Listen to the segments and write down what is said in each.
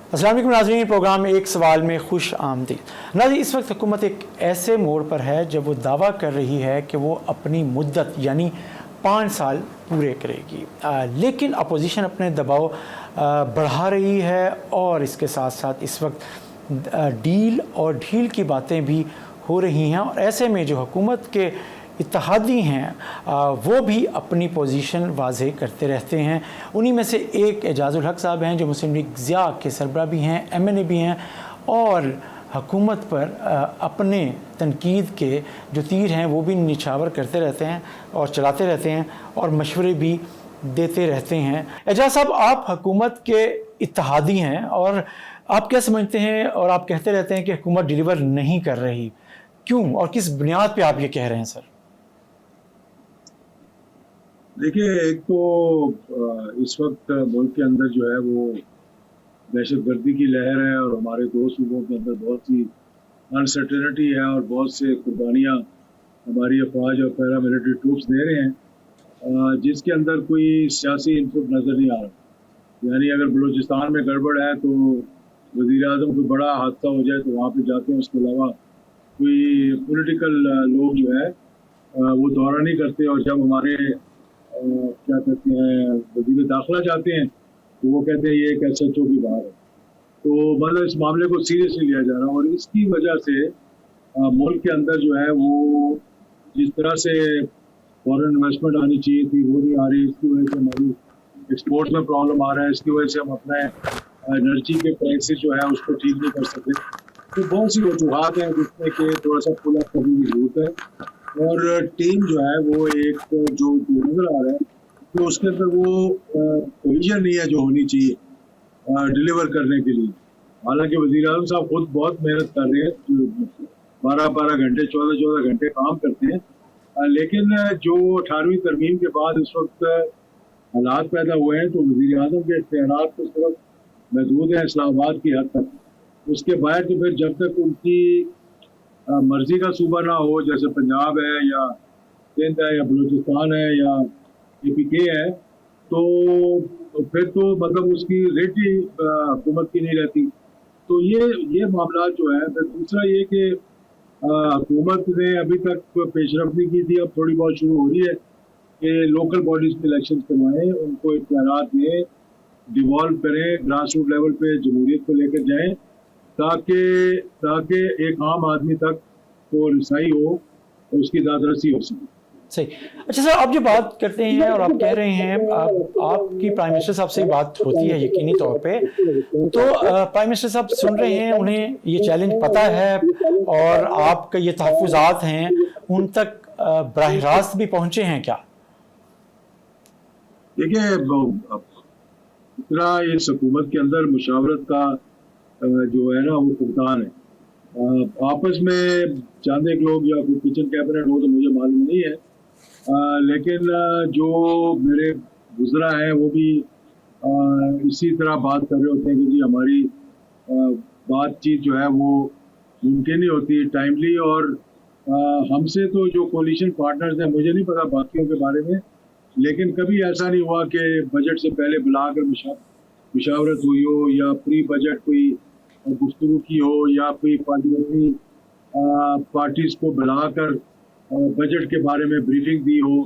अस्सलाम वालेकुम नाज़रीन, प्रोग्राम एक सवाल में खुश आमदीद। नाज़रीन, इस वक्त हुकूमत एक ऐसे मोड़ पर है जब वो दावा कर रही है कि वो अपनी मुद्दत यानी 5 साल पूरे करेगी, लेकिन अपोजिशन अपने दबाव बढ़ा रही है और इसके साथ साथ इस वक्त डील और ढील की बातें भी हो रही हैं। और ऐसे में जो हुकूमत के इत्तेहादी हैं वो भी अपनी पोजीशन वाज़ेह करते रहते हैं। उन्हीं में से एक एजाज़ुल हक साहब हैं जो मुस्लिम लीग ज़िया के सरबराह भी हैं, MNA भी हैं, और हुकूमत पर अपने तनकीद के जो तीर हैं वो भी निछावर करते रहते हैं और चलाते रहते हैं और मशवरे भी देते रहते हैं। एजाज साहब, आप हुकूमत के इत्तेहादी हैं और आप क्या समझते हैं और आप कहते रहते हैं कि हुकूमत डिलीवर नहीं कर रही, क्यों और किस बुनियाद पे आप ये कह रहे हैं सर? देखिए, एक तो इस वक्त मुल्क के अंदर जो है वो दहशतगर्दी की लहर है और हमारे दो सूबों के अंदर बहुत सी अनसर्टेनिटी है और बहुत से कुर्बानियाँ हमारी अफवाज और पैरा मिलिट्री ट्रूप्स दे रहे हैं, जिसके अंदर कोई सियासी इनपुट नज़र नहीं आ रहा। यानी अगर बलूचिस्तान में गड़बड़ है तो वज़ीर-ए-आज़म कोई बड़ा हादसा हो जाए तो वहाँ पे जाते हैं, उसके अलावा कोई पॉलिटिकल लोग जो है वो दौरा नहीं करते। और जब हमारे क्या कहते हैं वज़ीर दाखिला जाते हैं तो वो कहते हैं ये एक SHO की बात है। तो मतलब इस मामले को सीरियसली लिया जा रहा है और इसकी वजह से मुल्क के अंदर जो है वो जिस तरह से फॉरेन इन्वेस्टमेंट आनी चाहिए थी वो नहीं आ रही। इसकी वजह से हमारी एक्सपोर्ट में प्रॉब्लम आ रहा है, इसकी वजह से हम अपने एनर्जी के प्राइसेस जो है उसको ठीक नहीं कर सकते। तो बहुत सी वजूहत हैं जिसमें कि थोड़ा सा पुल अप करने की जरूरत है और टीम जो है वो एक जो नजर आ रहा है तो उसके अंदर वो पोजीशन नहीं है जो होनी चाहिए डिलीवर करने के लिए। हालांकि वज़ीर-ए-आज़म साहब खुद बहुत मेहनत कर रहे हैं, 12-12 घंटे 14-14 घंटे काम करते हैं, लेकिन जो 18वीं तरमीम के बाद इस वक्त हालात पैदा हुए हैं तो वज़ीर-ए-आज़म के इख्तियारात तो सिर्फ महदूद है इस्लामाबाद की हद तक। उसके बाहर तो फिर जब तक उनकी मर्जी का सूबा ना हो, जैसे पंजाब है या सिंध है या बलूचिस्तान है या APK है, तो फिर तो मतलब उसकी रेट ही हुकूमत की नहीं रहती। तो ये मामला जो है। फिर दूसरा ये कि हुकूमत ने अभी तक पेशरफ नहीं की थी, अब थोड़ी बहुत शुरू हो रही है कि लोकल बॉडीज के इलेक्शन करवाएं, उनको इख्तियारात दें, डिवॉल्व करें, ग्रास रूट लेवल पे जमहूरियत को लेकर जाएं ताकि एक आम आदमी तक को रसाई हो और उसकी दादरसी हो सके। सही। अच्छा सर, आप जो बात करते हैं और आप कह रहे हैं आपकी प्राइम मिनिस्टर साहब से बात होती है यकीनी तौर पे, तो प्राइम मिनिस्टर साहब सुन रहे हैं, उन्हें ये चैलेंज पता है और आपका ये तहफ़्फ़ुज़ात हैं उन तक बराह रास्त भी पहुंचे हैं क्या? देखिए, इतना इस हुकूमत के अंदर मुशावरत का जो है ना वो फुकदान है। आपस में चंद एक लोग या कोई किचन कैबिनेट हो तो मुझे मालूम नहीं है, लेकिन जो मेरे गुजरा है वो भी इसी तरह बात कर रहे होते हैं कि जी हमारी बातचीत जो है वो मुमकिन नहीं होती टाइमली। और हमसे तो जो कोलिशन पार्टनर्स हैं, मुझे नहीं पता बाकियों के बारे में, लेकिन कभी ऐसा नहीं हुआ कि बजट से पहले बुलाकर मुशावरत हुई हो या प्री बजट कोई गुफ्तगू की हो या कोई पार्लियामेंट्री पार्टीज को बुलाकर बजट के बारे में ब्रीफिंग दी हो।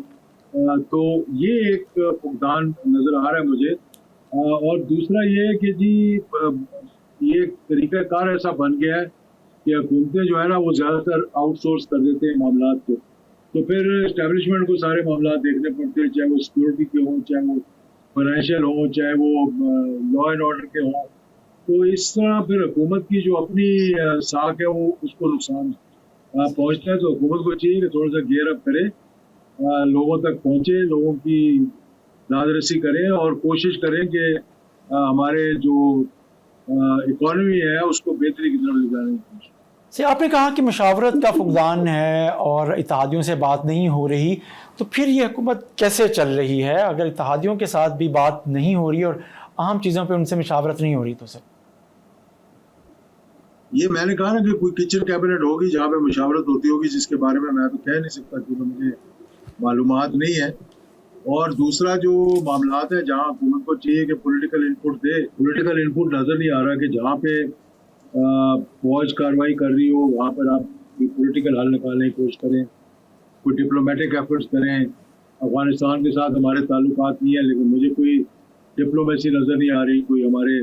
तो ये एक फुकदान नज़र आ रहा है मुझे। और दूसरा ये है कि जी ये तरीक़ाकार ऐसा बन गया है कि हुकूमतें जो है ना वो ज़्यादातर आउटसोर्स कर देते हैं मामलात को, तो फिर इस्टेब्लिशमेंट को सारे मामला देखने पड़ते हैं, चाहे वो सिक्योरिटी के हों, चाहे वो फाइनेंशियल हों, चाहे वो लॉ एंड ऑर्डर के हों। तो इस तरह फिर हुकूमत की जो अपनी साख है वो उसको नुकसान पहुंचता है। तो हुकूमत को चाहिए कि थोड़ा सा गेयर अप करे, लोगों तक पहुंचे, लोगों की दादरसी करें और कोशिश करें कि हमारे जो इकॉनमी है उसको बेहतरी की तरफ ले जाने की कोशिश। से आपने कहा कि मुशावरत का फुकदान है और इत्तेहादियों से बात नहीं हो रही, तो फिर ये हुकूमत कैसे चल रही है अगर इत्तेहादियों के साथ भी बात नहीं हो रही और अहम चीज़ों पे उनसे मुशावरत नहीं हो रही? तो सर ये मैंने कहा ना कि कोई किचन कैबिनेट होगी जहाँ पे मुशावरत होती होगी, जिसके बारे में मैं तो कह नहीं सकता क्योंकि मुझे मालूमात नहीं है। और दूसरा जो मामलात है जहाँ हुकूमत को चाहिए कि पॉलिटिकल इनपुट दे, पॉलिटिकल इनपुट नजर नहीं आ रहा कि जहाँ पे फौज कार्रवाई कर रही हो वहाँ पर आप पॉलिटिकल हल निकालने की कोशिश करें, कोई डिप्लोमेटिक एफर्ट्स करें। अफगानिस्तान के साथ हमारे ताल्लुकात नहीं है, लेकिन मुझे कोई डिप्लोमेसी नज़र नहीं आ रही। कोई हमारे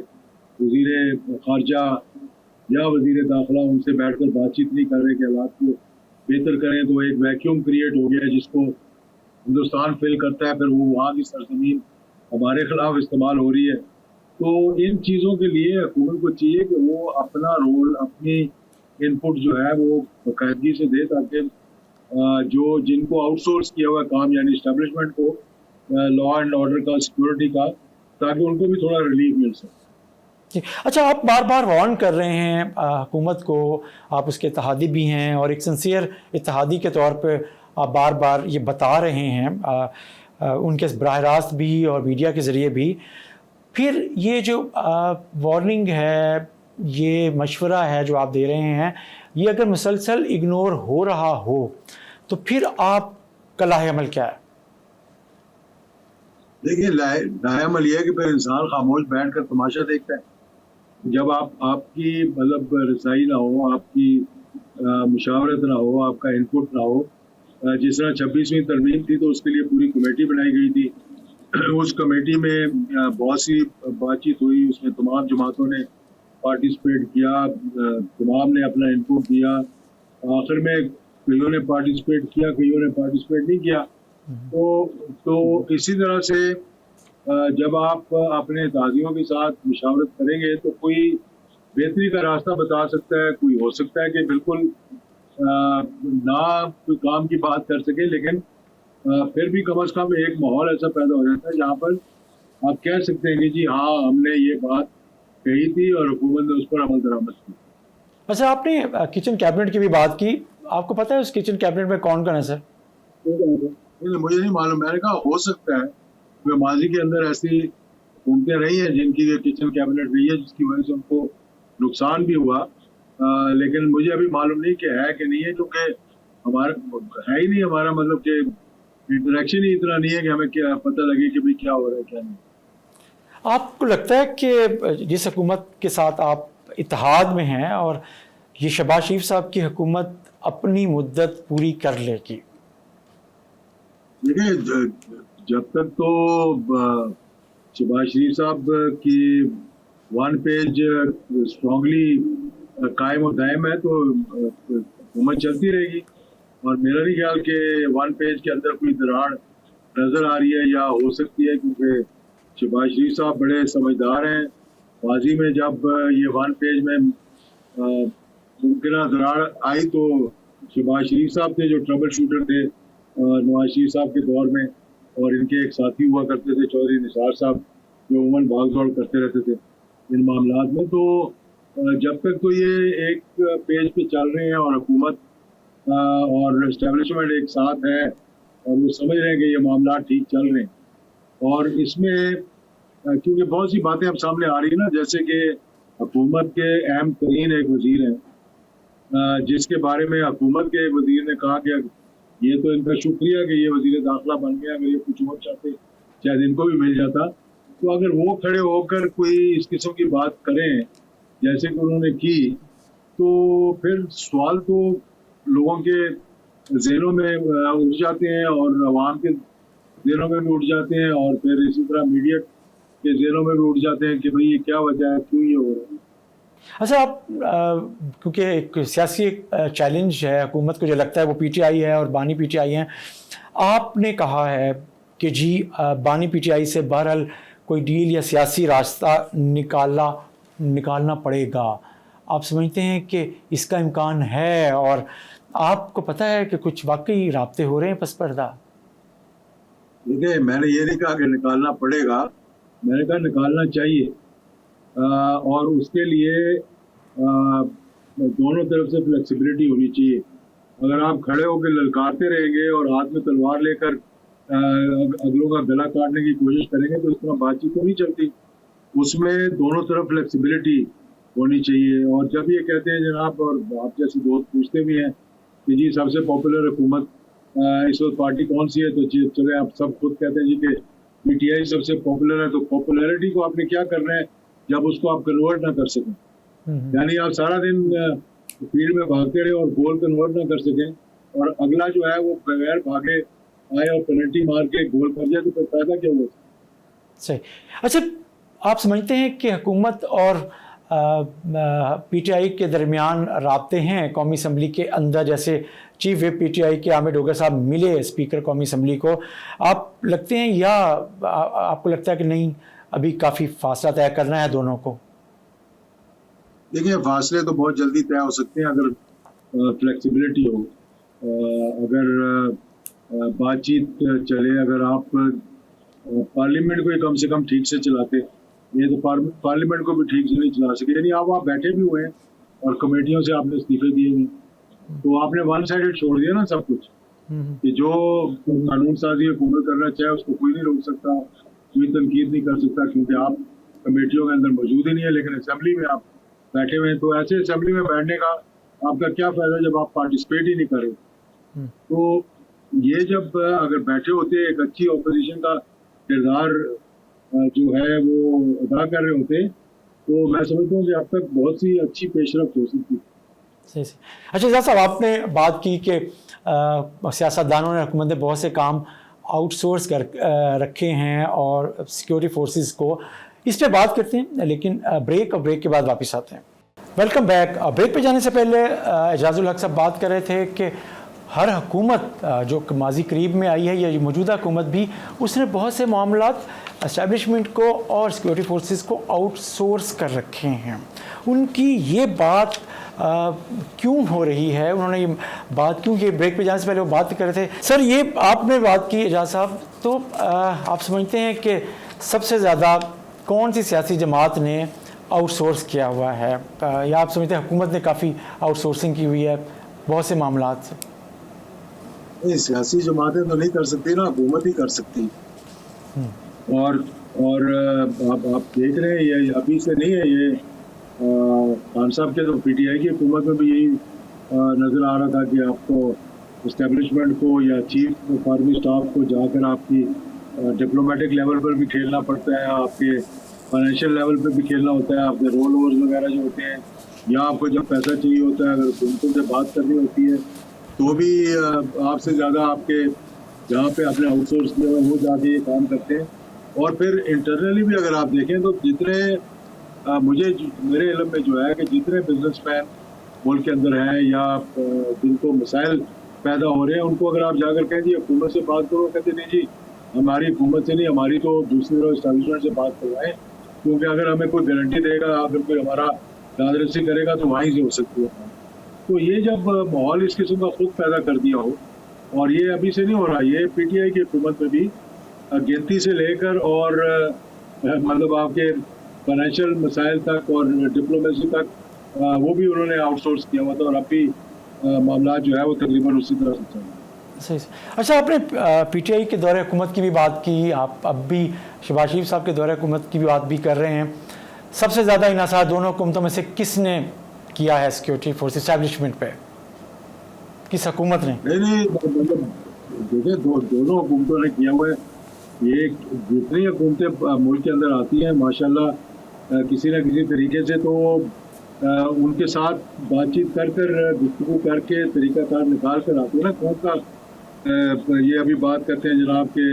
वज़ीर ख़ारजा या वज़ीर दाखिला उनसे बैठकर बातचीत नहीं कर रहे कि हालात को बेहतर करें। तो एक वैक्यूम क्रिएट हो गया जिसको हिंदुस्तान फिल करता है, फिर वो वहाँ की सरजमीन हमारे खिलाफ इस्तेमाल हो रही है। तो इन चीज़ों के लिए हुकूमत को चाहिए कि वो अपना रोल, अपनी इनपुट जो है वो बाकायदगी से दे, ताकि जो जिनको आउटसोर्स किया हुआ काम यानी इस्टेब्लिशमेंट को लॉ एंड ऑर्डर का, सिक्योरिटी का, ताकि उनको भी थोड़ा रिलीफ मिल सके। जी। अच्छा, आप बार बार वार्न कर रहे हैं हुकूमत को, आप उसके इत्तेहादी भी हैं और एक सिंसियर इत्तेहादी के तौर पे आप बार बार ये बता रहे हैं उनके बराह रास्त भी और मीडिया के ज़रिए भी। फिर ये जो वार्निंग है, ये मशवरा है जो आप दे रहे हैं, ये अगर मुसलसल इग्नोर हो रहा हो तो फिर आप का लाहे-अमल क्या है? देखिए, लाहे-अमल ये है कि फिर इंसान खामोश बैठ कर तमाशा देखता है। जब आपकी मतलब रसाई ना हो, आपकी मुशावरत ना हो, आपका इनपुट ना हो। जिस तरह 26वीं तरमीम थी तो उसके लिए पूरी कमेटी बनाई गई थी। उस कमेटी में बहुत सी बातचीत हुई, उसमें तमाम जमातों ने पार्टिसिपेट किया, तमाम ने अपना इनपुट दिया। आखिर में कईयों ने पार्टिसिपेट किया, कईयों ने पार्टिसिपेट नहीं किया। तो इसी तरह से जब आप अपने दादियों के साथ मुशावरत करेंगे तो कोई बेहतरी का रास्ता बता सकता है, कोई हो सकता है कि बिल्कुल ना कोई काम की बात कर सके, लेकिन फिर भी कम से कम एक माहौल ऐसा पैदा हो जाता है जहाँ पर आप कह सकते हैं कि जी हाँ, हमने ये बात कही थी और हुकूमत ने उस पर अमल दरामद की। अच्छा, आपने किचन कैबिनेट की भी बात की, आपको पता है उस किचन कैबिनेट में कौन कौन है सर? मुझे नहीं मालूम। मैंने कहा हो सकता है कि माजी के अंदर ऐसी हुकूमतें रही हैं जिनकी किचन कैबिनेट रही है जिसकी वजह से उनको नुकसान भी हुआ, लेकिन मुझे अभी मालूम नहीं कि है कि नहीं है, क्योंकि हमारा है ही नहीं, हमारा मतलब कि इंटरेक्शन ही इतना नहीं है कि हमें क्या पता लगे कि भाई क्या हो रहा है क्या नहीं। आपको लगता है कि जिस हुकूमत के साथ आप इत्तेहाद में हैं और ये शहबाज शरीफ साहब की हुकूमत अपनी मुद्दत पूरी कर लेगी? देखिए, जब तक तो शहबाज शरीफ साहब की वन पेज स्ट्रांगली कायम और दायम है तो हुकूमत चलती रहेगी। और मेरा नहीं ख्याल कि वन पेज के अंदर कोई दरार नजर आ रही है या हो सकती है, क्योंकि शहबाज शरीफ साहब बड़े समझदार हैं। माजी में जब ये वन पेज में मुमकिन दरार आई तो शहबाज शरीफ साहब थे जो ट्रबल शूटर थे नवाज शरीफ साहब के दौर में, और इनके एक साथी हुआ करते थे चौधरी निसार साहब, जो उमन भाग दौड़ करते रहते थे इन मामलात में। तो जब तक तो ये एक पेज पे चल रहे हैं और हुकूमत और एस्टेब्लिशमेंट एक साथ है और वो समझ रहे हैं कि ये मामला ठीक चल रहे हैं, और इसमें क्योंकि बहुत सी बातें अब सामने आ रही है ना, जैसे कि हुकूमत के अहम तरीन एक वजीर हैं जिसके बारे में हुकूमत के एक वजीर ने कहा कि ये तो इनका शुक्रिया कि ये वजीर दाखिला बन गया, अगर ये कुछ और चाहते शायद इनको भी मिल जाता। तो अगर वो खड़े होकर कोई इस किस्म की बात करें जैसे कि उन्होंने की, तो फिर सवाल तो लोगों के ज़हनों में उठ जाते हैं और अवाम के ज़हनों में भी उठ जाते हैं, और फिर इसी तरह मीडिया के ज़हनों में भी उठ जाते हैं कि भाई ये क्या वजह है, क्यों ये हो रहा है। अच्छा, आप क्योंकि एक सियासी चैलेंज है हुकूमत को, जो लगता है वो पीटीआई है और बानी पीटीआई हैं, आपने कहा है कि जी बानी पीटीआई से बहरहाल कोई डील या सियासी रास्ता निकालना पड़ेगा। आप समझते हैं कि इसका इम्कान है, और आपको पता है कि कुछ वाकई राब्ते हो रहे हैं पस पर्दा? देखिए, मैंने ये नहीं कहा कि निकालना पड़ेगा, मैंने कहा निकालना चाहिए, और उसके लिए दोनों तरफ से फ्लेक्सिबिलिटी होनी चाहिए। अगर आप खड़े होकर ललकारते रहेंगे और हाथ में तलवार लेकर अगलों का गला काटने की कोशिश करेंगे तो इस तरह बातचीत तो नहीं चलती। उसमें दोनों तरफ फ्लेक्सिबिलिटी होनी चाहिए। और जब ये कहते हैं जनाब, और आप जैसे दोस्त पूछते भी हैं कि जी सबसे पॉपुलर हुकूमत इस वक्त पार्टी कौन सी है, तो चले आप सब खुद कहते हैं जी कि पीटीआई सबसे पॉपुलर है, तो पॉपुलैरिटी को आपने क्या करना है जब उसको आप कन्वर्ट ना कर सकें। यानी आप सारा दिन फील्ड में भागते रहे और गोल कन्वर्ट ना कर सकें, और अगला जो है वो बगैर भागे आए और पेनल्टी मार के गोल कर जाए, तो फिर फायदा क्या हुआ। सही। अच्छा, आप समझते हैं कि हुकूमत और पीटीआई के दरमियान राब्ते हैं कौमी असम्बली के अंदर, जैसे चीफ विप पीटीआई के आमिर डोगर साहब मिले स्पीकर कौमी असम्बली को, आप लगते हैं या आपको लगता है कि नहीं अभी काफ़ी फासला तय करना है दोनों को? देखिए, फासले तो बहुत जल्दी तय हो सकते हैं अगर फ्लेक्सिबिलिटी हो, अगर बातचीत चले, अगर आप पार्लियामेंट को कम से कम ठीक से चलाते। ये तो पार्लियामेंट को भी ठीक से नहीं चला सके, यानी आप बैठे भी हुए हैं और कमेटियों से आपने इस्तीफे दिए हैं, तो आपने वन साइडेड छोड़ दिया ना सब कुछ, कि जो कानून साजी हुकूमत करना चाहे उसको कोई नहीं रोक सकता, कोई तनकीद नहीं कर सकता, क्योंकि आप कमेटियों के अंदर मौजूद ही नहीं है, लेकिन असेंबली में आप बैठे हुए हैं। तो ऐसे असेंबली में बैठने का आपका क्या फायदा जब आप पार्टिसिपेट ही नहीं कर रहे। तो ये जब अगर बैठे होते एक अच्छी ऑपोजिशन का किरदार जो है वो अदा कर रहे होते, तो मैं समझता हूँ कि अब तक बहुत सी अच्छी पेशरफ्त हो सकती है। सही। अच्छा इजाज़ साहब, आपने बात की कि सियासतदानों ने, हुकूमत ने बहुत से काम आउटसोर्स कर रखे हैं और सिक्योरिटी फोर्सेस को, इस पर बात करते हैं, लेकिन ब्रेक और ब्रेक के बाद वापस आते हैं। Welcome back. ब्रेक पे जाने से पहले एजाजुल हक साहब बात कर रहे थे कि हर हुकूमत जो माजी करीब में आई है या मौजूदा हुकूमत भी, उसने बहुत से मामलात एस्टैब्लिशमेंट को और सिक्योरिटी फोर्सेस को आउटसोर्स कर रखे हैं। उनकी ये बात क्यों हो रही है, उन्होंने ये बात क्यों की? ब्रेक पे जाने से पहले वो बात कर रहे थे। सर, ये आपने बात की एजाज साहब, तो आप समझते हैं कि सबसे ज़्यादा कौन सी सियासी जमात ने आउटसोर्स किया हुआ है, या आप समझते हैं हुकूमत ने काफ़ी आउटसोर्सिंग की हुई है बहुत से मामलात से? नहीं, सियासी जमातें तो नहीं कर सकती ना, हुकूमत ही कर सकती। और आप देख रहे हैं, ये अभी से नहीं है, ये खान साहब के तो पीटीआई की हुकूमत में भी यही नज़र आ रहा था कि आपको इस्टेब्लिशमेंट को या चीफ आर्मी स्टाफ को जाकर आपकी डिप्लोमेटिक लेवल पर भी खेलना पड़ता है, आपके फाइनेंशियल लेवल पर भी खेलना होता है, आपके रोल ओवर्स वगैरह जो होते हैं, या आपको जब पैसा चाहिए होता है, अगर हुकूमतों से बात करनी होती है, तो भी आपसे ज़्यादा आपके जहाँ पे आपने आउटसोर्स किया हुआ वो जाके ये काम करते हैं। और फिर इंटरनली भी अगर आप देखें तो जितने मेरे इल्म में जो है कि जितने बिजनेसमैन मुल्क के अंदर हैं या जिनको मसाइल पैदा हो रहे हैं, उनको अगर आप जाकर कहें जी हुकूमत से बात करो, कहते नहीं जी हमारी हुकूमत से नहीं, हमारी तो दूसरी तरफ इस्टेब्लिशमेंट से बात करवाएं, क्योंकि अगर हमें कोई गारंटी देगा, अगर कोई हमारा दादरसी करेगा तो वहीं से हो सकती है। तो ये जब माहौल इस किस्म का खुद पैदा कर दिया हो, और ये अभी से नहीं हो रहा, ये पीटीआई की हुकूमत में भी गिनती से लेकर और मतलब आपके फाइनेंशियल मसाइल तक और डिप्लोमेसी तक वो भी उन्होंने आउटसोर्स किया हुआ था, और अभी मामला जो है वो तकरीबन उसी तरह से चल रहा है। सही। अच्छा, आपने पीटीआई के दौरे हुकूमत की भी बात की, आप अब भी शहबाज शरीफ साहब के दौरे हुकूमत की भी बात भी कर रहे हैं। सबसे ज़्यादा इन्हासार दोनों हुकूमतों में से किसने किया है सिक्योरिटी फोर्स इस्टेब्लिशमेंट पे, किस हुकूमत ने? नहीं, मतलब देखिए दोनों हुकूमतों ने किया हुआ है। ये जितनी हुकूमतें मुल्क के अंदर आती हैं माशाल्लाह किसी न किसी तरीके से तो उनके साथ बातचीत कर गुफ्तगू करके तरीक़ाकार निकाल कर आती है ना। कौन सा ये अभी बात करते हैं जनाब के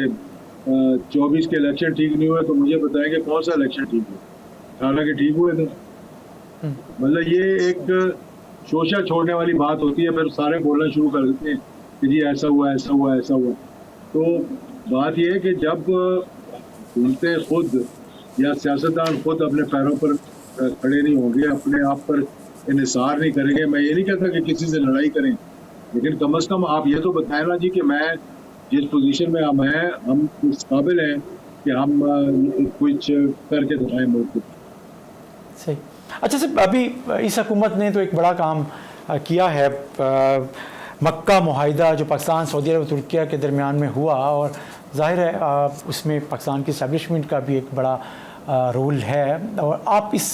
24 के इलेक्शन ठीक नहीं हुए, तो मुझे बताएंगे कौन सा इलेक्शन ठीक हुआ, हालांकि ठीक हुए थे। मतलब ये एक शोशा छोड़ने वाली बात होती है, फिर सारे बोलना शुरू कर देते हैं कि जी ऐसा हुआ ऐसा हुआ ऐसा हुआ। तो बात यह है कि जब हुकूमतें खुद या सियासतदान खुद अपने पैरों पर खड़े नहीं होंगे, अपने आप पर इन्हिसार नहीं करेंगे, मैं ये नहीं कहता कि किसी से लड़ाई करें, लेकिन कम से कम आप ये तो बताएं ना जी कि मैं जिस पोजीशन में हम हैं, हम इस काबिल हैं कि हम कुछ करके दिखाएं मुल्क को। सही। अच्छा सर, अभी इस हुकूमत ने तो एक बड़ा काम किया है, मक्का मुआहिदा जो पाकिस्तान, सऊदी अरब और तुर्किया के दरमियान में हुआ, और ज़ाहिर है उसमें पाकिस्तान की इस्टेब्लिशमेंट का भी एक बड़ा रोल है। और आप इस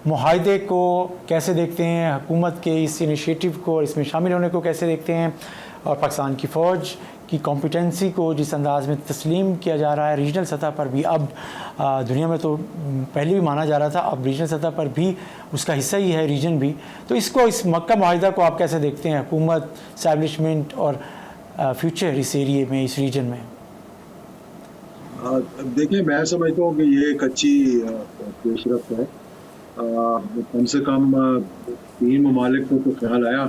मुआहिदे को कैसे देखते हैं, हुकूमत के इस इनिशिएटिव को और इसमें शामिल होने को कैसे देखते हैं? और पाकिस्तान की फ़ौज की कॉम्पिटेंसी को जिस अंदाज़ में तस्लीम किया जा रहा है रीजनल सतह पर भी, अब दुनिया में तो पहले भी माना जा रहा था, अब रीजनल सतह पर भी उसका हिस्सा ही है रीजन भी, तो इसको, इस मक्का माहिदा को आप कैसे देखते हैं, हुकूमत, इस्टेब्लिशमेंट और फ्यूचर इस एरिए में, इस रीजन में? देखिए, मैं समझता हूँ कि ये एक अच्छी पेशरफ्त है। कम से कम 3 ममालिक को तो ख्याल आया,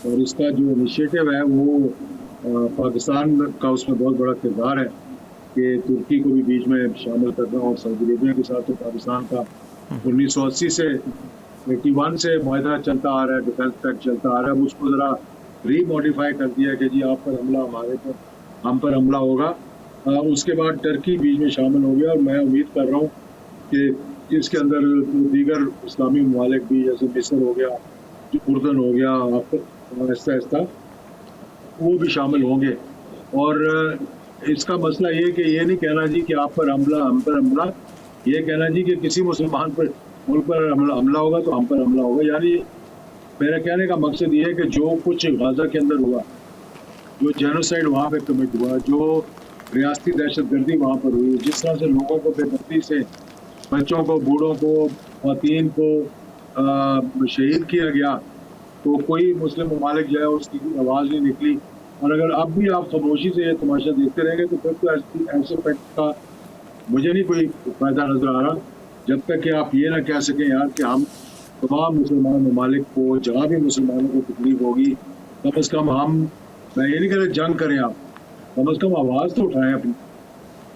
और इसका जो इनिशिएटिव है वो पाकिस्तान का उसमें बहुत बड़ा किरदार है कि तुर्की को भी बीच में शामिल करना, और सऊदी अरेबिया के साथ तो पाकिस्तान का 1980 से 81 से माहिदा चलता आ रहा है, डिफेंस पैक्ट चलता आ रहा है। उसको ज़रा रीमॉडिफाई कर दिया कि जी आप पर हमला, हमारे पर, हम पर हमला होगा। उसके बाद टर्की बीच में शामिल हो गया, और मैं उम्मीद कर रहा हूँ कि इसके अंदर दीगर इस्लामी ममालिक भी, जैसे मिस्र हो गया, उर्दन हो गया, आहिस्ता आहिस्ता वो भी शामिल होंगे। और इसका मसला ये कि ये नहीं कहना जी कि आप पर हमला, हम पर हमला, ये कहना जी कि किसी मुसलमान पर, मुल्क पर हमला होगा तो हम पर हमला होगा। यानी मेरा कहने का मकसद ये है कि जो कुछ गाजा के अंदर हुआ, जो जेनोसाइड वहाँ पे कमिट हुआ, जो रियासती दहशतगर्दी वहाँ पर हुई, जिस तरह से लोगों को बेदर्दी से, बच्चों को, बूढ़ों को, ख़वातीन को शहीद किया गया, तो कोई मुस्लिम ममालिक जो है उसकी आवाज़ नहीं निकली। और अगर अब भी आप खामोशी से ये तमाशा देखते रहेंगे तो फिर तो ऐसे फैक्ट का मुझे नहीं कोई फ़ायदा नज़र आ रहा, जब तक कि आप ये ना कह सकें यार कि हम तमाम मुसलमान ममालिक को, जहाँ भी मुसलमानों को तकलीफ होगी, कम से कम हम, मैं ये नहीं कह रहा जंग करें, आप कम से कम आवाज़ तो उठाएं अपनी,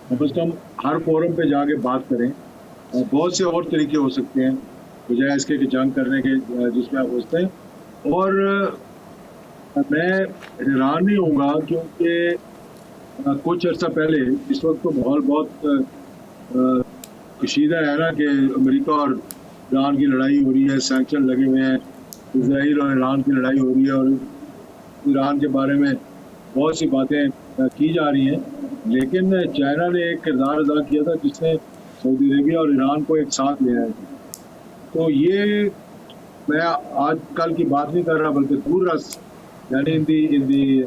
कम से कम हर फोरम पे जाके बात करें। और बहुत से और तरीके हो सकते हैं बजाय इसके कि जंग करने के जिसमें आप सोचते हैं। और मैं हैरान नहीं होऊंगा क्योंकि कुछ अर्सा पहले, इस वक्त तो माहौल बहुत कशीदा है ना कि अमेरिका और ईरान की लड़ाई हो रही है, सैंक्शन लगे हुए हैं, इसराइल और ईरान की लड़ाई हो रही है, और ईरान के बारे में बहुत सी बातें की जा रही हैं। लेकिन चाइना ने एक किरदार अदा किया था जिसने सऊदी अरेबिया और ईरान को एक साथ ले आया था। तो ये, मैं आज कल की बात नहीं कर रहा, बल्कि दूर रस, यानी इन दी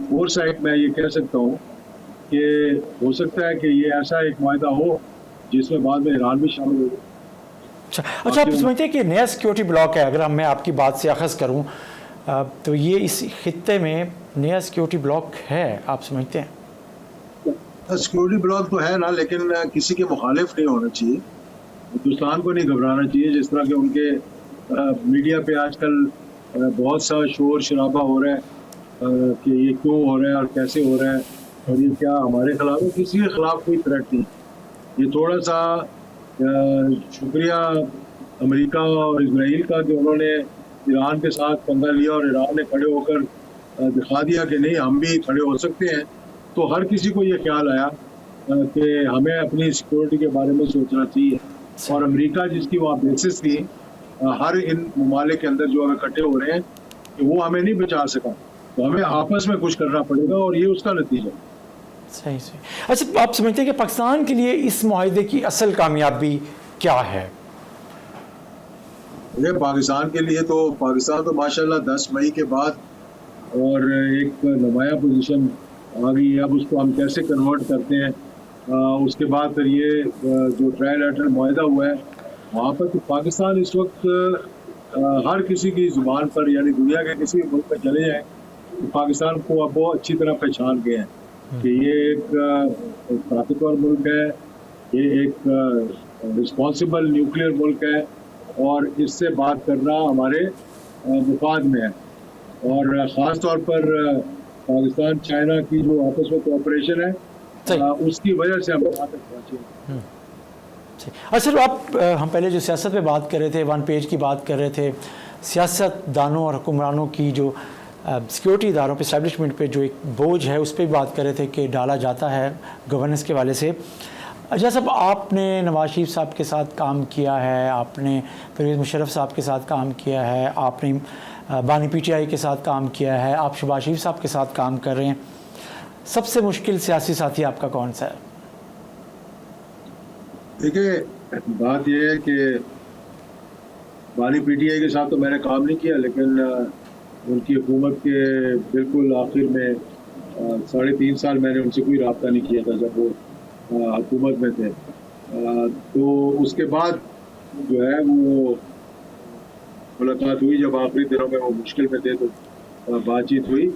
फोरसाइट में ये कह सकता हूँ कि हो सकता है कि ये ऐसा एक वायदा हो जिसमें बाद में ईरान भी शामिल हो जाए। अच्छा, आप समझते हैं कि नया सिक्योरिटी ब्लॉक है, अगर मैं आपकी बात से अखज़ करूँ तो ये इस खित्ते में नया सिक्योरिटी ब्लॉक है, आप समझते हैं? सिक्योरिटी ब्लॉक तो है ना, लेकिन किसी के मुखालिफ नहीं होना चाहिए, हिंदुस्तान को नहीं घबराना चाहिए। जिस तरह के उनके मीडिया पे आजकल बहुत सा शोर शराबा हो रहा है कि ये क्यों हो रहा है और कैसे हो रहा है, और ये क्या हमारे खिलाफ है, किसी के खिलाफ कोई थ्रेट नहीं। ये थोड़ा सा शुक्रिया अमेरिका और इजराइल का कि उन्होंने ईरान के साथ पंगा लिया और ईरान ने खड़े होकर दिखा दिया कि नहीं, हम भी खड़े हो सकते हैं। तो हर किसी को ये ख्याल आया कि हमें अपनी सिक्योरिटी के बारे में सोचना चाहिए, और अमेरिका जिसकी वहाँ बेसिस थी, हर इन ममालिक के अंदर जो इकट्ठे हो रहे हैं कि वो हमें नहीं बचा सका, तो हमें आपस में कुछ करना पड़ेगा, और ये उसका नतीजा। सही सही। अच्छा, आप समझते हैं कि पाकिस्तान के लिए इस मुआहदे की असल कामयाबी क्या है? ये पाकिस्तान के लिए तो, पाकिस्तान तो माशाल्लाह 10 मई के बाद और एक नुमाया पोजीशन आ गई है। अब उसको हम कैसे कन्वर्ट करते हैं, उसके बाद फिर ये जो ट्रायलैटरल मुआहदा हुआ है वहाँ पर, तो पाकिस्तान इस वक्त हर किसी की ज़ुबान पर, यानी दुनिया के किसी भी मुल्क में चले जाएँ तो पाकिस्तान को अब बहुत अच्छी तरह पहचान गए हैं कि ये एक ताकतवर मुल्क है, ये एक रिस्पॉन्सिबल न्यूक्लियर मुल्क है, और इससे बात करना हमारे मुफाद में है। और ख़ास तौर पर पाकिस्तान चाइना की जो आपस में कोऑपरेशन है, उसकी वजह से हम वहाँ तक पहुँचे। अच्छा, आप, हम पहले जो सियासत पे बात कर रहे थे, 1 पेज की बात कर रहे थे, सियासतदानों और हुक्मरानों की जो सिक्योरिटी इदारों पे, इस्टेब्लिशमेंट पे जो एक बोझ है उस पर भी बात कर रहे थे कि डाला जाता है गवर्नेंस के वाले से। अच्छा साहब, आपने नवाज शरीफ साहब के साथ काम किया है, आपने परवेज़ मुशर्रफ साहब के साथ काम किया है, आपने बानी PTI के साथ काम किया है, आप शहबाज शरीफ साहब के साथ काम कर रहे हैं। सबसे मुश्किल सियासी साथी आपका कौन सा है? देखिए, बात यह है कि बानी PTI के साथ तो मैंने काम नहीं किया, लेकिन उनकी हुकूमत के बिल्कुल आखिर में 3.5 साल मैंने उनसे कोई रब्ता नहीं किया था जब वो हुकूमत में थे। तो उसके बाद जो है वो मुलाकात हुई, जब आखिरी दिनों में वो मुश्किल में थे तो बातचीत हुई।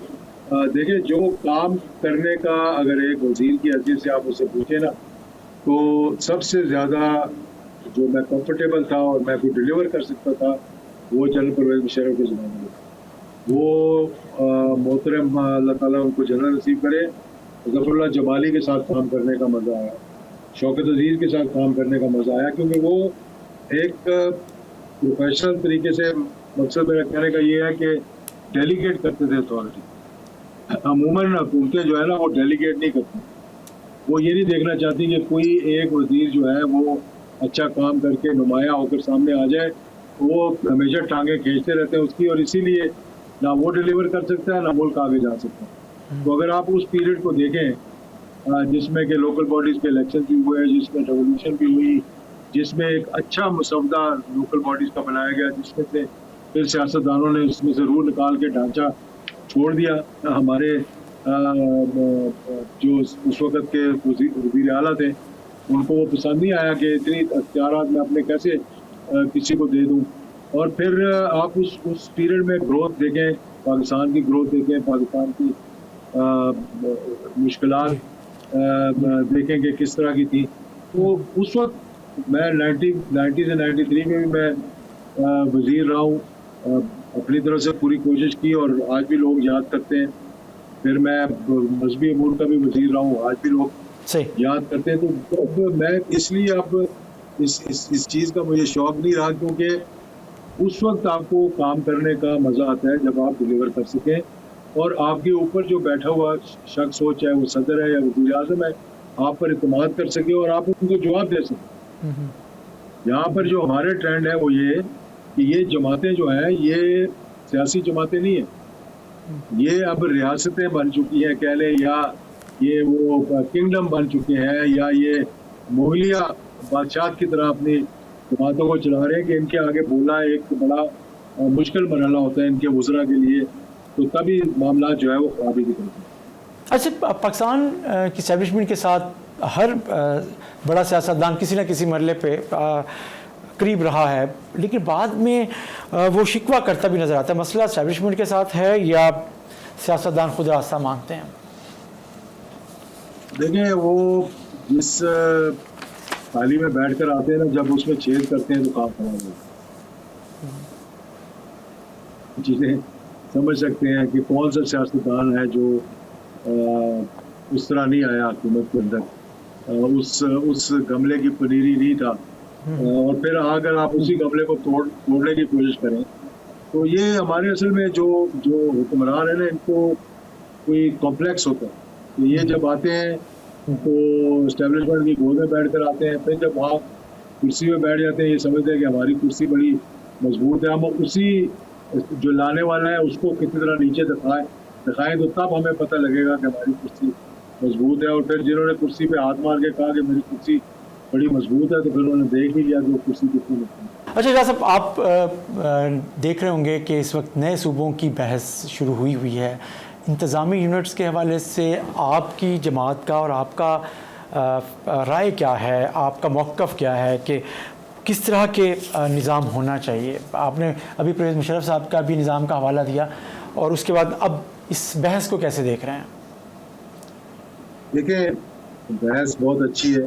देखिए, जो काम करने का अगर एक वज़ीर की हैसियत से आप उससे पूछे ना, तो सबसे ज़्यादा जो मैं कंफर्टेबल था और मैं को डिलीवर कर सकता था, वो जनरल परवेज़ मुशर्रफ के ज़माने में। वो मोहतरम अल्लाह ताला उनको जन्नत नसीब करे, ज़फ़रुल्लाह जमाली के साथ काम करने का मज़ा आया, शौकत अज़ीज़ के साथ काम करने का मज़ा आया, क्योंकि वो एक प्रोफेशनल तरीके से, मकसद मेरा कहने का ये है कि डेलीगेट करते थे अथॉरिटी। अमूमन हुकूमतें जो है ना वो डेलीगेट नहीं करती, वो ये नहीं देखना चाहती कि कोई एक वज़ीर जो है वो अच्छा काम करके नुमाया होकर सामने आ जाए, वो हमेशा टांगे खींचते रहते हैं उसकी, और इसीलिए ना वो डिलीवर कर सकता है ना मुल्क आगे जा सकता है। तो अगर आप उस पीरियड को देखें जिसमें कि लोकल बॉडीज़ के इलेक्शन भी हुए, जिसमें रेवोल्यूशन भी हुई, जिसमें एक अच्छा मसवदा लोकल बॉडीज़ का बनाया गया, जिसमें से फिर सियासतदानों ने उसमें से रूल निकाल के ढांचा छोड़ दिया। हमारे जो उस वक़्त के वज़ीर आला थे, उनको वो पसंद नहीं आया कि इतनी अख्तियारात मैं अपने कैसे किसी को दे दूँ। और फिर आप उस पीरियड में ग्रोथ देखें, पाकिस्तान की ग्रोथ देखें, पाकिस्तान की मुश्किलात देखें कि किस तरह की थी। तो उस वक़्त मैं 90 से 93 में भी मैं वज़ीर रहा हूँ, अपनी तरफ से पूरी कोशिश की और आज भी लोग याद करते हैं। फिर मैं मज़हबी अमूर का भी वज़ीर रहा हूँ, आज भी लोग सही। याद करते हैं। तो अब मैं इसलिए अब इस चीज़ का मुझे शौक नहीं रहा, क्योंकि उस वक़्त आपको काम करने का मज़ा आता है जब आप डिलीवर कर सकें और आपके ऊपर जो बैठा हुआ शख्स हो, चाहे वो सदर है या वज़ीर आज़म है, आप पर इत्मीनाद कर सके और आप उनको जवाब दे सकें। यहाँ पर जो हमारे ट्रेंड है वो ये कि ये जमातें जो हैं ये सियासी जमातें नहीं हैं, ये अब रियासतें बन चुकी हैं कह लें, या ये वो किंगडम बन चुके हैं, या ये मोहलिया बादशाह की तरह अपनी जमातों को चला रहे हैं कि इनके आगे बोलना एक बड़ा मुश्किल मरहला होता है इनके वज़रा के लिए, तो तभी मामला जो है वो खराबी की तरफ है। अच्छा, पाकिस्तान की एस्टैब्लिशमेंट के साथ हर बड़ा सियासतदान किसी न किसी मरले पे करीब रहा है, लेकिन बाद में वो शिकवा करता भी नज़र आता है। मसला एस्टैब्लिशमेंट के साथ है या सियासतदान खुद रास्ता मांगते हैं? देखिए, वो जिस थाली में बैठ कर आते हैं ना, जब उसमें छेद करते हैं तो काम खराब होता है। चीज़ें समझ सकते हैं कि कौन सा सियासतदान है जो उस तरह नहीं आया हुकूमत के अंदर, उस गमले की पनीरी नहीं था, और फिर अगर आप उसी गमले को तोड़ने की कोशिश करें, तो ये हमारे असल में जो हुक्मरान है ना, इनको कोई कॉम्प्लेक्स होता है। तो ये जब आते हैं तो इस्टेब्लिशमेंट की गोद में बैठ कर आते हैं, फिर जब वहाँ कुर्सी में बैठ जाते हैं, ये समझते हैं कि हमारी कुर्सी बड़ी मजबूत है, हम उसी जो लाने वाला है उसको किसी तरह नीचे दिखाएं तो तब हमें पता लगेगा कि हमारी कुर्सी मजबूत है। और फिर जिन्होंने कुर्सी पे हाथ मार के कहा कि मेरी कुर्सी बड़ी मजबूत है, तो फिर उन्होंने देख ही लिया कि वो कुर्सी कितनी मजबूत है। अच्छा शाह साहब, आप देख रहे होंगे कि इस वक्त नए सूबों की बहस शुरू हुई है। इंतज़ामी यूनिट्स के हवाले से आपकी जमात का और आपका राय क्या है, आपका मौक़िफ़ क्या है कि किस तरह के निज़ाम होना चाहिए? आपने अभी परवेज़ मुशर्रफ साहब का भी निज़ाम का हवाला दिया, और उसके बाद अब इस बहस को कैसे देख रहे हैं? देखिए, बहस बहुत अच्छी है।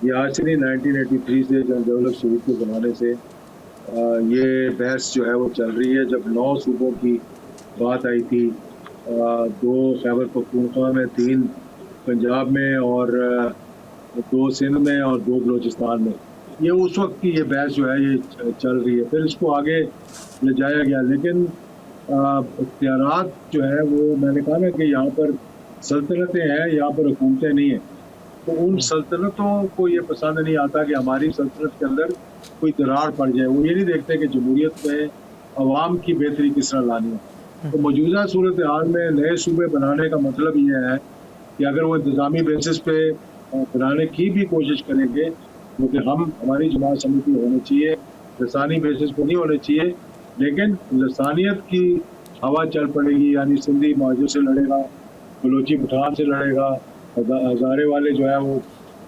ये आज से नहीं, 1983 से जनरल शरीफ के ज़माने से ये बहस जो है वो चल रही है। जब 9 सूबों की बात आई थी, 2 खैबर पख्तूनख्वा में, 3 पंजाब में और 2 सिंध में और 2 बलूचिस्तान में, ये उस वक्त की ये बहस जो है ये चल रही है। फिर इसको आगे ले जाया गया, लेकिन इख्तियारात जो है वो, मैंने कहा ना कि यहाँ पर सल्तनतें हैं, यहाँ पर हुकूमतें नहीं हैं। तो उन सल्तनतों को ये पसंद नहीं आता कि हमारी सल्तनत के अंदर कोई दरार पड़ जाए। वो ये नहीं देखते कि जमहूरियत में अवाम की बेहतरी किस तरह लानी है। तो मौजूदा सूरत हाल में नए सूबे बनाने का मतलब ये है कि अगर वो इंतज़ामी बेसिस पे बनाने की भी कोशिश करेंगे, क्योंकि हमारी जमात समिति होनी चाहिए, लसानी बेसिस पे नहीं होने चाहिए, लेकिन लसानियत की हवा चल पड़ेगी, यानी सिंधी माजू से लड़ेगा, बलोची पठान से लड़ेगा, हजारे वाले जो है वो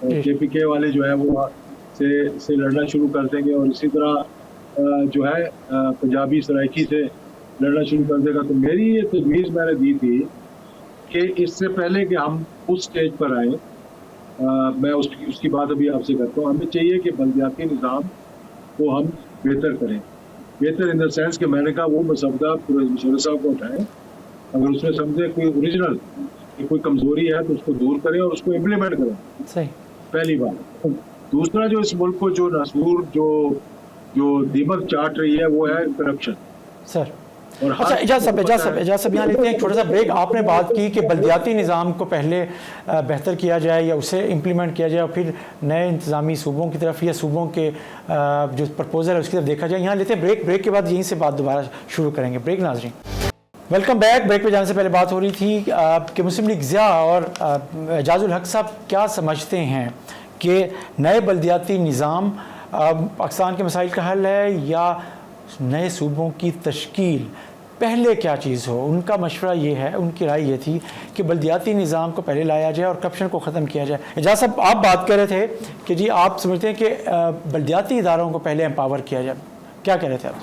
KPK वाले जो है वो से लड़ना शुरू कर देंगे, और इसी तरह जो है पंजाबी सराइकी से लड़ना शुरू कर देगा। तो मेरी ये तजवीज़ मैंने दी थी कि इससे पहले कि हम उस स्टेज पर आए, मैं उसकी बात अभी आपसे करता हूँ। हमें चाहिए कि बलदियाती निज़ाम को हम बेहतर करें, बेहतर इन द सेंस कि मैंने कहा वो मसवदा मुशर्रफ साहब को उठाएं, अगर उसमें समझे कोई ओरिजिनल कि कोई कमजोरी है तो उसको दूर करें और उसको इम्प्लीमेंट करें। सही। पहली बात। दूसरा, जो इस मुल्क को जो नासूर जो दीमक चाट रही है वो है करप्शन। सर अच्छा, एजाज साहब यहाँ लेते हैं एक छोटा सा ब्रेक। आपने बात की कि बल्दियाती निज़ाम को पहले बेहतर किया जाए या उसे इम्प्लीमेंट किया जाए और फिर नए इंतज़ामी सूबों की तरफ या सूबों के जो प्रपोजल है उसकी तरफ देखा जाए। यहाँ लेते हैं ब्रेक के बाद यहीं से बात दोबारा शुरू करेंगे। ब्रेक नाज़रीन, वेलकम बैक। ब्रेक पे जाने से पहले बात हो रही थी कि मुस्लिम लीग ज़िया और एजाजुल हक साहब क्या समझते हैं कि नए बल्दियाती निज़ाम पाकिस्तान के मसाइल का हल है या नए सूबों की तश्कील? पहले क्या चीज़ हो? उनका मशवरा ये है, उनकी राय ये थी कि बल्दियाती निज़ाम को पहले लाया जाए और करप्शन को ख़त्म किया जाए। एजाज साहब, आप बात कर रहे थे कि जी आप समझते हैं कि बल्दियाती इदारों को पहले एम्पावर किया जाए, क्या कह रहे थे आप?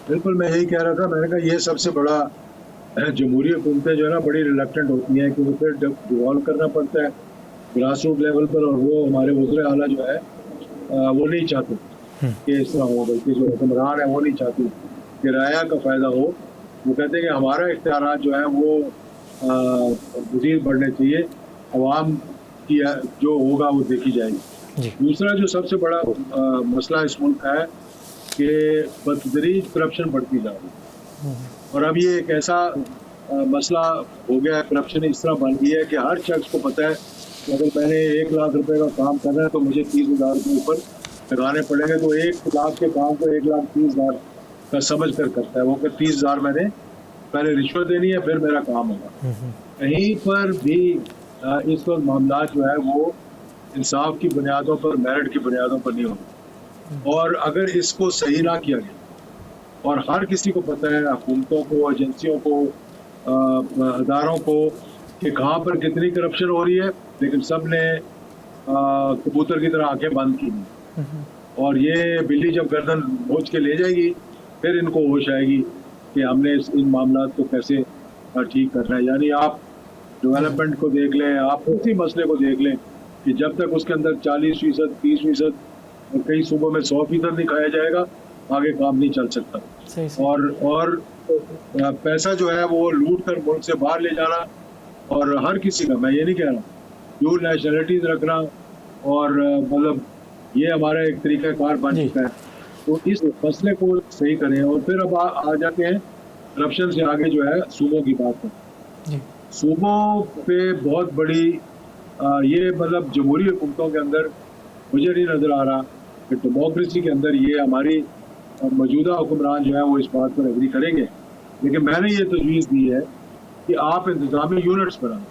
बिल्कुल, मैं यही कह रहा था। मैंने कहा ये सबसे बड़ा जमहूरी हुकूमतें जो है ना बड़ी रिलक्टेंट होती हैं कि उसे डिवॉल्व करना पड़ता है ग्रास रूट लेवल पर, और वो हमारे वज़ीर आला जो है वो नहीं चाहते कि इस तरह हो, बल्कि जो हुक्मरान है वो नहीं चाहते कि राया का फ़ायदा हो। वो कहते हैं कि हमारा इख्तियारात जो है वो मज़ीद बढ़ने चाहिए, अवाम की जो होगा वो देखी जाएगी। दूसरा जो सबसे बड़ा मसला इस मुल्क का है कि बतदरीज करप्शन बढ़ती जा रही है, और अब ये एक ऐसा मसला हो गया है, करप्शन इस तरह बन गई है कि हर शख्स को पता है कि अगर मैंने 1 लाख रुपए का काम करना है तो मुझे 30,000 रुपये ऊपर लगाने पड़ेंगे। तो 1 लाख के काम को 1,30,000 का समझ कर करता है वो, कि 30,000 मैंने पहले रिश्वत देनी है फिर मेरा काम होगा। कहीं पर भी इस वक्त मामला जो है वो इंसाफ की बुनियादों पर, मेरिट की बुनियादों पर नहीं होगा। और अगर इसको सही ना किया गया, और हर किसी को पता है, हुकूमतों को, एजेंसियों को, अदारों को, कि कहाँ पर कितनी करप्शन हो रही है, लेकिन सब ने कबूतर की तरह आंखें बंद की। और ये बिल्ली जब गर्दन बोझ के ले जाएगी फिर इनको होश आएगी कि हमने इन मामलों को कैसे ठीक करना है। यानी आप डेवलपमेंट को देख लें, आप उसी मसले को देख लें कि जब तक उसके अंदर 40%, 30% और कई सूबों में 100% नहीं खाया जाएगा, आगे काम नहीं चल सकता। और पैसा जो है वो लूट कर मुल्क से बाहर ले जाना, और हर किसी का, मैं ये नहीं कह रहा, ड्यूल नेशनलिटीज रखना, और मतलब ये हमारा एक तरीका कार बन चुका है। तो इस मसले को सही करें। और फिर अब आ जाते हैं करप्शन से आगे जो है सूबों की बात है। सूबों पे बहुत बड़ी ये मतलब जमहूरी हुकूमतों के अंदर मुझे नहीं नज़र आ रहा कि डेमोक्रेसी के अंदर ये हमारी मौजूदा हुक्मरान जो है वो इस बात पर एग्री करेंगे। लेकिन मैंने ये तजवीज़ दी है कि आप इंतजामी यूनिट्स बनाएं,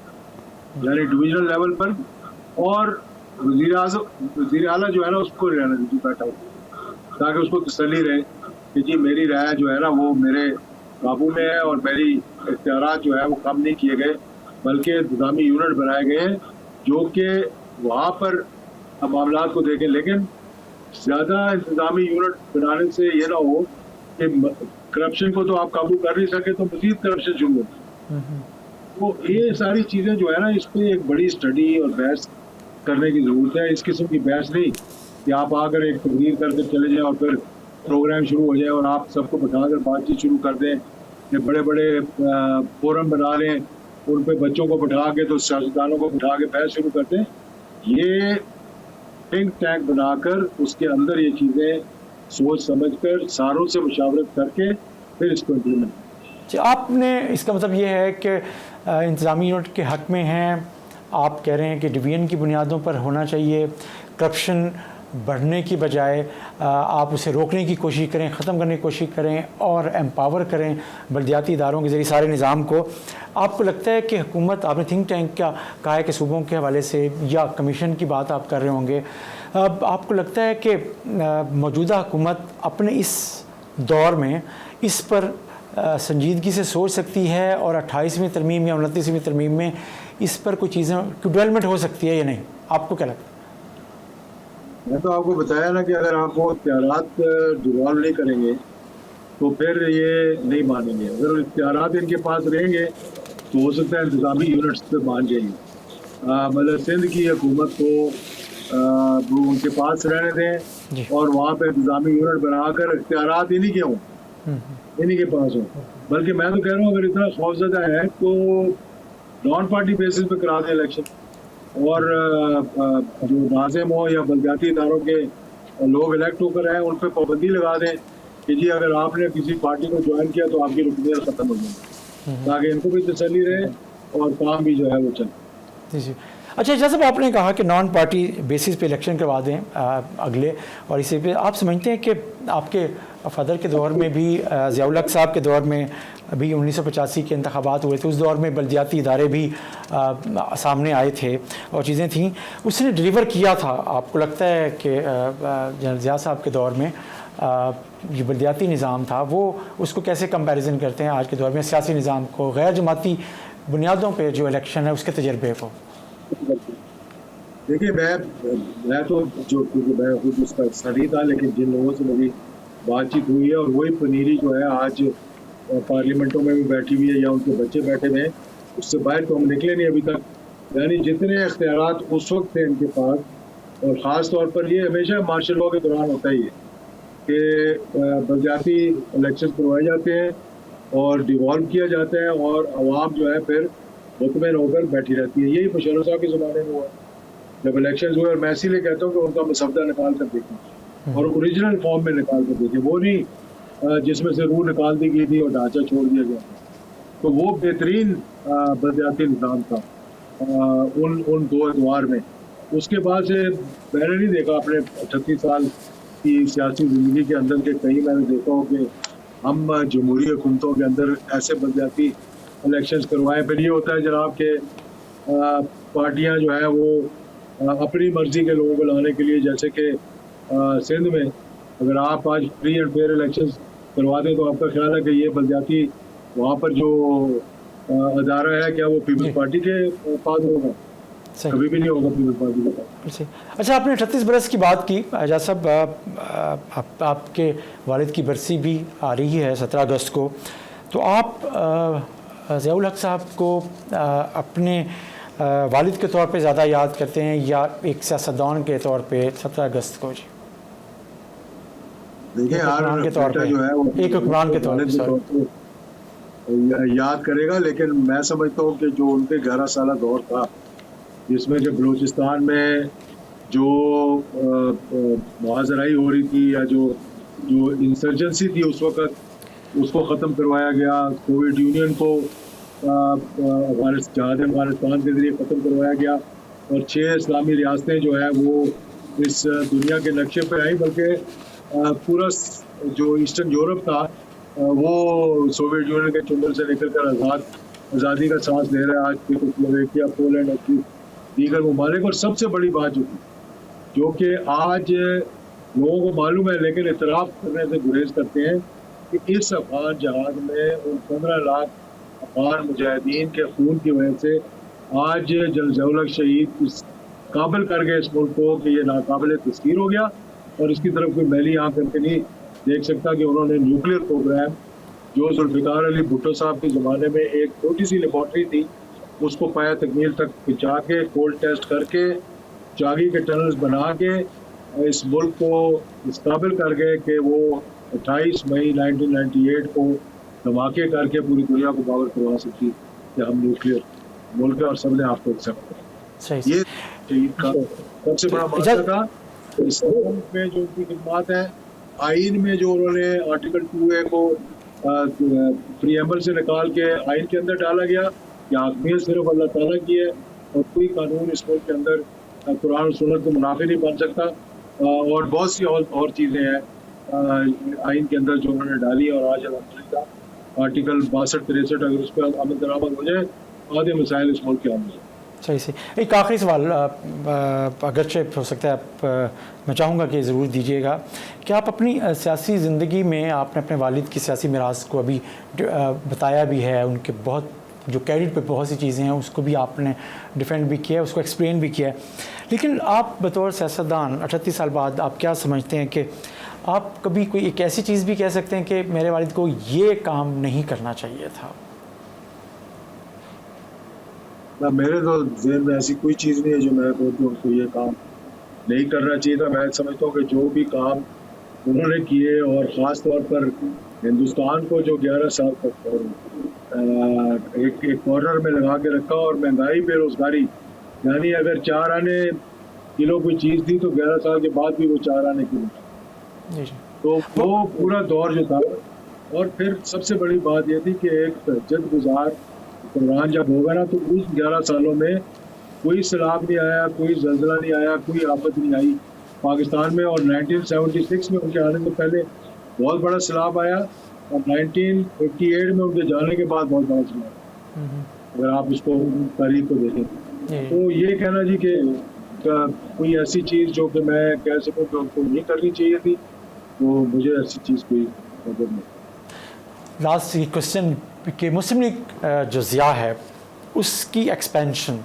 यानी डिविजनल लेवल पर, और वज़ीर आला जो है ना उसको रहना दीजिए बैठा हो, ताकि उसको तसल्ली रहे कि जी मेरी राय जो है ना वो मेरे काबू में है और मेरी इख्तियारात जो है वो कम नहीं किए गए, बल्कि इंतजामी यूनिट बनाए गए हैं जो कि वहाँ पर मामला को देखें। लेकिन ज़्यादा इंतजामी यूनिट बनाने से ये ना हो कि करप्शन को तो आप काबू कर नहीं सके तो मज़ीद करप्शन शुरू हो। तो ये सारी चीज़ें जो है ना, इस पर एक बड़ी स्टडी और बहस करने की ज़रूरत है। इस किस्म की बहस नहीं कि आप आकर एक तकरीर करके चले जाएं और फिर प्रोग्राम शुरू हो जाए और आप सबको बैठाकर बातचीत शुरू कर दें, कि बड़े बड़े फोरम बना लें, उन पे बच्चों को बैठा के, तो सियासतदानों को बैठा के बहस शुरू करते हैं। ये थिंक टैंक बनाकर उसके अंदर ये चीज़ें सोच समझकर सारों से मुशावरत करके फिर इसको इम्प्लीमेंट। आपने इसका मतलब ये है कि इंतज़ामी यूनिट के हक़ में हैं, आप कह रहे हैं कि डिवीजन की बुनियादों पर होना चाहिए, करप्शन बढ़ने की बजाय आप उसे रोकने की कोशिश करें, ख़त्म करने की कोशिश करें और एम्पावर करें बल्दियाती इदारों के ज़रिए सारे निज़ाम को। आपको लगता है कि हुकूमत, आपने थिंक टैंक का कहा है कि सूबों के हवाले से या कमीशन की बात आप कर रहे होंगे, आपको लगता है कि मौजूदा हुकूमत अपने इस दौर में इस पर संजीदगी से सोच सकती है और 28वीं तरमीम या 29वीं तरमीम में इस पर कुछ चीज़ें डेवलपमेंट हो सकती है या नहीं, आपको क्या लगता है? मैं तो आपको बताया ना कि अगर आप वो इख्तियारात डिवॉल्व नहीं करेंगे तो फिर ये नहीं मानेंगे। अगर इख्तियारात इनके पास रहेंगे तो हो सकता है इंतजामी यूनिट्स पे मान जाएंगे। मतलब सिंध की हुकूमत को वो उनके पास रहने जी। दें और वहाँ पे इंतजामी यूनिट बनाकर इख्तियारात इन्हीं के हों, इन्हीं के पास हों। बल्कि मैं तो कह रहा हूँ अगर इतना खौफजदा है तो नॉन पार्टी बेसिस पे करा दें इलेक्शन, और जो नाज़िम हो या बलदियाती इदारों के लोग इलेक्ट होकर आए उन पर पाबंदी लगा दें कि जी अगर आपने किसी पार्टी को ज्वाइन किया तो आपकी रुकनीत ख़त्म हो जाए, ताकि इनको भी तसल्ली रहे और काम भी जो है वो चले। जी। अच्छा एजाज साहब, आपने कहा कि नॉन पार्टी बेसिस पे इलेक्शन करवा दें अगले, और इसी पे आप समझते हैं कि आपके फदर के दौर में भी ज़ियाउल हक साहब के दौर में अभी 1985 के इंतखाबात हुए थे, उस दौर में बल्दियाती इदारे भी सामने आए थे और चीज़ें थीं, उसने डिलीवर किया था। आपको लगता है कि जनरल ज़िया साहब के दौर में ये बल्दियाती निज़ाम था, वो उसको कैसे कंपैरिजन करते हैं आज के दौर में सियासी निज़ाम को, गैर जमाती बुनियादों पे जो इलेक्शन है उसके तजर्बे को? देखिए मैं तो जो, क्योंकि मैं खुद उसका हिस्सा नहीं था, लेकिन जिन लोगों से मेरी बातचीत हुई है और वही पनीरी जो है आज पार्लियामेंटों में भी बैठी हुई है या उनके बच्चे बैठे हुए हैं, उससे बाहर तो हम निकले नहीं अभी तक। यानी जितने इख्तियारात उस वक्त थे इनके पास, और ख़ास तौर पर ये हमेशा मार्शल लॉ के दौरान होता ही है कि बलदियाती इलेक्शन करवाए जाते हैं और डिवॉल्व किया जाता है और आवाम जो है फिर मुतमईन होकर बैठी रहती है। यही मुशर्रफ साहब के ज़माने में हुआ जब इलेक्शन हुए, और मैं इसीलिए कहता हूँ कि उनका मसवदा निकाल कर देखें और ओरिजिनल फॉर्म में निकाल कर देखें, वो नहीं जिसमें से रूह निकाल दी गई थी और ढांचा छोड़ दिया गया। तो वो बेहतरीन बलदियाती निज़ाम था उन दो अदवार में। उसके बाद से मैंने नहीं देखा अपने 38 साल की सियासी ज़िंदगी के अंदर के कहीं मैंने देखा हो कि हम जमहूरी हुकूमतों के अंदर ऐसे बलदियाती इलेक्शंस करवाएं। फिर ये होता है जनाब के पार्टियां जो है वो अपनी मर्जी के लोगों को लाने के लिए, जैसे कि सिंध में अगर आप आज फ्री एंड फेयर इलेक्शंस करवा दें तो आपका ख्याल है कि ये बलदियाती वहाँ पर जो अदारा है क्या वो पीपल्स पार्टी के पास होगा? कभी भी नहीं होगा पीपल्स पार्टी के पास। अच्छा, आपने 38 बरस की बात की एजाज साहब, आपके वालिद की बरसी भी आ रही है 17 अगस्त को, तो आप ज़ियाउल हक साहब को अपने वालिद के तौर पे ज़्यादा याद करते हैं या एक सियासतदान के तौर पे 17 अगस्त को? जी देखिए, हुक्मरान के तौर पे जो है वो एक हुक्मरान के तौर पे याद करेगा, लेकिन मैं समझता हूँ कि जो उनके 11 साल दौर था जिसमें कि बलूचिस्तान में जो मुहाजराई हो रही थी या जो इंसर्जेंसी थी उस वक़्त, उसको ख़त्म करवाया गया। सोवियत यूनियन को जहाद अफगानिस्तान के ज़रिए ख़त्म करवाया गया और 6 इस्लामी रियासतें जो है वो इस दुनिया के नक्शे पर आई, बल्कि पूरा जो ईस्टर्न यूरोप था वो सोवियत यूनियन के चुंगल से निकल कर आज़ादी का सांस ले रहा है आज के स्लोवेकिया, पोलैंड और दीगर ममालिक। और सबसे बड़ी बात जो कि आज लोगों को मालूम है लेकिन इतराफ़ करने से गुरेज करते हैं कि इस अफगान जहाज में उन 15 लाख अफगान मुजाहिदीन के खून की वजह से आज ज़ियाउल हक शहीद इस काबिल कर गए इस मुल्क को कि ये नाकाबिल तस्कीर हो गया और इसकी तरफ कोई मैली आँख करके नहीं देख सकता कि उन्होंने न्यूक्लियर प्रोग्राम जो जुल्फ़िकार अली भुट्टो साहब के ज़माने में एक छोटी सी लेबॉर्ट्री थी उसको पाया तकमील तक पहुँचा के कोल्ड टेस्ट करके जागी के टनल्स बना के इस मुल्क को इस काबिल कर गए कि वो 28 मई 1998 को धमाके करके पूरी दुनिया को बावर करवा सकती कि हम न्यूक्लियर मुल्क है और सबने आपको एक्सेप्ट किया। ये शहीद का सबसे बड़ा मकसद था। इस्लाम में जो उनकी खिदमत है, आइन में जो उन्होंने आर्टिकल 2A को प्रीएम्बल से निकाल के आइन के अंदर डाला गया कि हाकमियत सिर्फ अल्लाह ताला की है और कोई कानून इस मुल्क के अंदर कुरान और सुन्नत को मुनाफिर नहीं बन सकता, और बहुत सी और चीज़ें हैं आइन के अंदर जो उन्होंने डाली। और आज अल्हम्दुलिल्लाह आर्टिकल 62-63 अगर उस पर अमल दरामद हो जाए आधे मसाइल इस मुल्क के हल हो जाए। सही से एक आखिरी सवाल अगरचे हो सकता है मैं चाहूँगा कि ज़रूर दीजिएगा कि आप अपनी सियासी ज़िंदगी में आपने अपने वालिद की सियासी मिरास को अभी बताया भी है, उनके बहुत जो कैरियर पे बहुत सी चीज़ें हैं उसको भी आपने डिफेंड भी किया है, उसको एक्सप्लेन भी किया है, लेकिन आप बतौर सियासतदान 38 साल बाद आप क्या समझते हैं कि आप कभी कोई एक ऐसी चीज़ भी कह सकते हैं कि मेरे वालिद को ये काम नहीं करना चाहिए था? ना, मेरे तो ज़हन में ऐसी कोई चीज़ नहीं है जो मैं बोलूँ उनको ये काम नहीं करना चाहिए था। मैं समझता हूँ कि जो भी काम उन्होंने किए और ख़ास तौर पर हिंदुस्तान को जो 11 साल तक एक कॉर्नर में लगा के रखा और महंगाई, बेरोज़गारी, यानी अगर 4 आने किलो कोई चीज़ थी तो 11 साल के बाद भी वो 4 आने किलो, तो वो पूरा दौर जो था। और फिर सबसे बड़ी बात ये थी कि एक जद गुजार दौरान जब होगा ना तो उस 11 सालों में कोई सैलाब नहीं आया, कोई जल्जला नहीं आया, कोई आफत नहीं आई पाकिस्तान में। और 1976 में उनके आने से पहले बहुत बड़ा सैलाब आया और 1988 में उनके जाने के बाद बहुत बड़ा सैलाब, अगर आप इसको तारीख को देखें। तो ये कहना जी कि कोई ऐसी चीज़ जो कि मैं कह सकूँ कि उनको नहीं करनी चाहिए थी, तो मुझे ऐसी चीज़ कोई नजर नहीं। लास्ट क्वेश्चन कि मुस्लिम लीग जो ज़िया है उसकी एक्सपेंशन,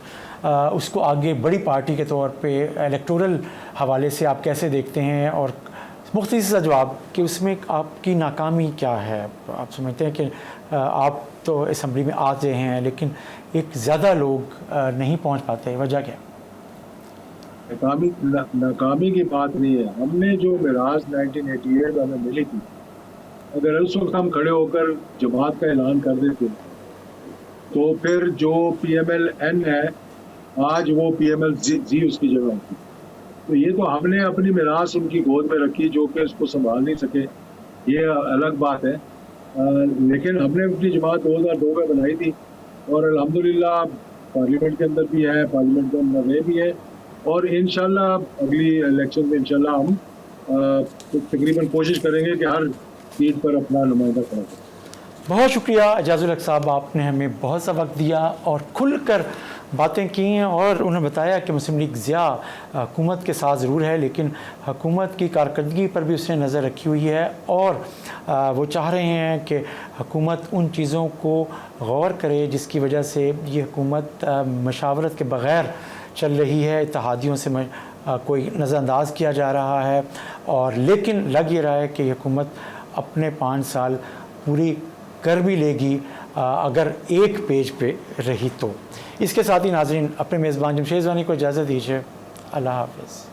उसको आगे बड़ी पार्टी के तौर पे इलेक्टोरल हवाले से आप कैसे देखते हैं, और मुख्तसर सा जवाब कि उसमें आपकी नाकामी क्या है? आप समझते हैं कि आप तो असम्बली में आते हैं लेकिन एक ज़्यादा लोग नहीं पहुंच पाते, वजह क्या? नाकामी की बात नहीं है। हमने जो मिराज 1988 में हमें मिली थी, अगर उस वक्त हम खड़े होकर जमात का ऐलान कर देते तो फिर जो PMLN है आज वो PMLG उसकी जगह होती। तो ये तो हमने अपनी मिरास उनकी गोद में रखी जो कि उसको संभाल नहीं सके, ये अलग बात है। लेकिन हमने अपनी जमात 2002 में बनाई थी और अल्हम्दुलिल्लाह पार्लियामेंट के अंदर भी है, पार्लियामेंट के अंदर रहे भी है, और इंशाल्लाह अगली इलेक्शन में इंशाल्लाह हम तकरीबन कोशिश करेंगे कि हर सीट पर अपना नुमाइंदा करें। बहुत शुक्रिया एजाज़ुल हक साहब, आपने हमें बहुत सा वक्त दिया और खुलकर बातें की हैं, और उन्होंने बताया कि मुस्लिम लीग ज़िया हुकूमत के साथ ज़रूर है लेकिन हुकूमत की कारकर्दगी पर भी उसने नज़र रखी हुई है, और वो चाह रहे हैं कि हुकूमत उन चीज़ों को गौर करे जिसकी वजह से ये हुकूमत मशावरत के बग़ैर चल रही है, इत्तेहादियों से कोई नज़रअंदाज किया जा रहा है, और लेकिन लग ये रहा है कि हुकूमत अपने 5 साल पूरी कर भी लेगी अगर एक पेज पे रही तो। इसके साथ ही नाज़रीन, अपने मेज़बान जमशेद ज़वानी को इजाज़त दीजिए। अल्लाह हाफ़िज़।